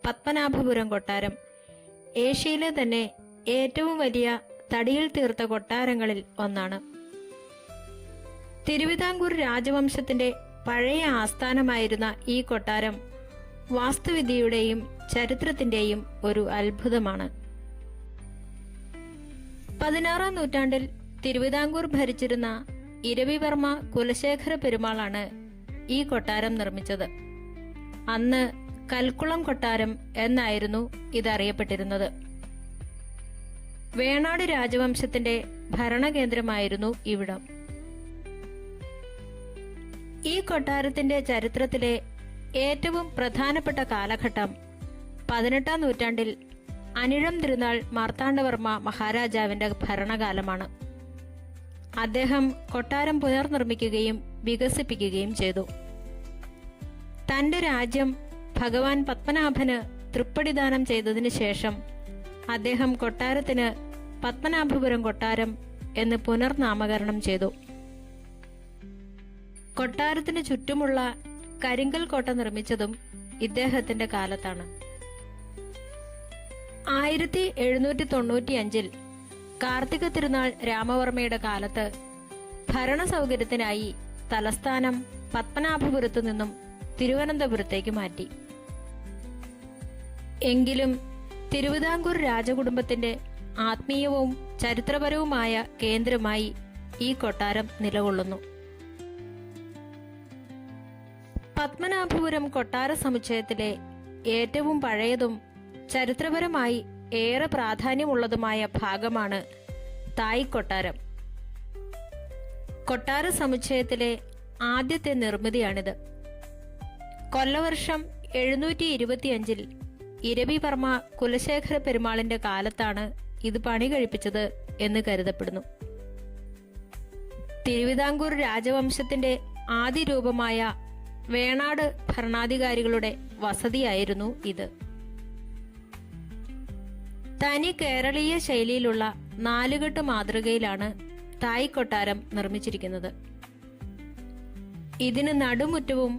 പത്മനാഭപുരം കൊട്ടാരം ഏഷ്യയിലെ തന്നെ ഏറ്റവും വലിയ തടിയിൽ തീർത്ത കൊട്ടാരങ്ങളിൽ ഒന്നാണ്. തിരുവിതാംകൂർ രാജവംശത്തിന്റെ പഴയ ആസ്ഥാനമായിരുന്ന ഈ കൊട്ടാരം വാസ്തുവിദ്യയുടെയും ചരിത്രത്തിന്റെയും ഒരു അത്ഭുതമാണ്. 16-ാം നൂറ്റാണ്ടിൽ തിരുവിതാംകൂർ ഭരിച്ചിരുന്ന ഇരവിവർമ്മ കുലശേഖര പെരുമാളാണ് ഈ കൊട്ടാരം നിർമ്മിച്ചത്. അന്ന് കൽക്കുളം കൊട്ടാരം എന്നായിരുന്നു ഇതറിയപ്പെട്ടിരുന്നത്. വേണാട് രാജവംശത്തിന്റെ ഭരണകേന്ദ്രമായിരുന്നു ഇവിടം. ഈ കൊട്ടാരത്തിന്റെ ചരിത്രത്തിലെ ഏറ്റവും പ്രധാനപ്പെട്ട കാലഘട്ടം 18-ാം നൂറ്റാണ്ടിൽ അനിഴം തിരുനാൾ മാർത്താണ്ഡവർമ്മ മഹാരാജാവിന്റെ ഭരണകാലമാണ്. അദ്ദേഹം കൊട്ടാരം പുനർനിർമ്മിക്കുകയും വികസിപ്പിക്കുകയും ചെയ്തു. തന്റെ രാജ്യം ഭഗവാൻ പത്മനാഭന് തൃപ്പടിദാനം ചെയ്തതിനു ശേഷം അദ്ദേഹം കൊട്ടാരത്തിന് പത്മനാഭപുരം കൊട്ടാരം എന്ന് പുനർനാമകരണം ചെയ്തു. കൊട്ടാരത്തിന് ചുറ്റുമുള്ള കരിങ്കൽ കോട്ട നിർമ്മിച്ചതും ഇദ്ദേഹത്തിന്റെ കാലത്താണ്. 1795-ൽ കാർത്തിക തിരുനാൾ രാമവർമ്മയുടെ കാലത്ത് ഭരണ സൗകര്യത്തിനായി തലസ്ഥാനം പത്മനാഭപുരത്തു നിന്നും തിരുവനന്തപുരത്തേക്ക് മാറ്റി. എങ്കിലും തിരുവിതാംകൂർ രാജകുടുംബത്തിന്റെ ആത്മീയവും ചരിത്രപരവുമായ കേന്ദ്രമായി ഈ കൊട്ടാരം നിലകൊള്ളുന്നു. പത്മനാഭപുരം കൊട്ടാര സമുച്ചയത്തിലെ ഏറ്റവും പഴയതും ചരിത്രപരമായി ഏറെ പ്രാധാന്യമുള്ളതുമായ ഭാഗമാണ് തായ് കൊട്ടാരം. കൊട്ടാര സമുച്ചയത്തിലെ ആദ്യത്തെ നിർമ്മിതിയാണിത്. കൊല്ലവർഷം 725-ൽ ഇരവിവർമ്മ കുലശേഖര പെരുമാളിന്റെ കാലത്താണ് ഇത് പണി കഴിപ്പിച്ചത് എന്ന് കരുതപ്പെടുന്നു. തിരുവിതാംകൂർ രാജവംശത്തിന്റെ ആദ്യ രൂപമായ വേണാട് ഭരണാധികാരികളുടെ വസതിയായിരുന്നു ഇത്. തനി കേരളീയ ശൈലിയിലുള്ള നാലുകെട്ട് മാതൃകയിലാണ് തായ് കൊട്ടാരം നിർമ്മിച്ചിരിക്കുന്നത്. ഇതിന് നടുമുറ്റവും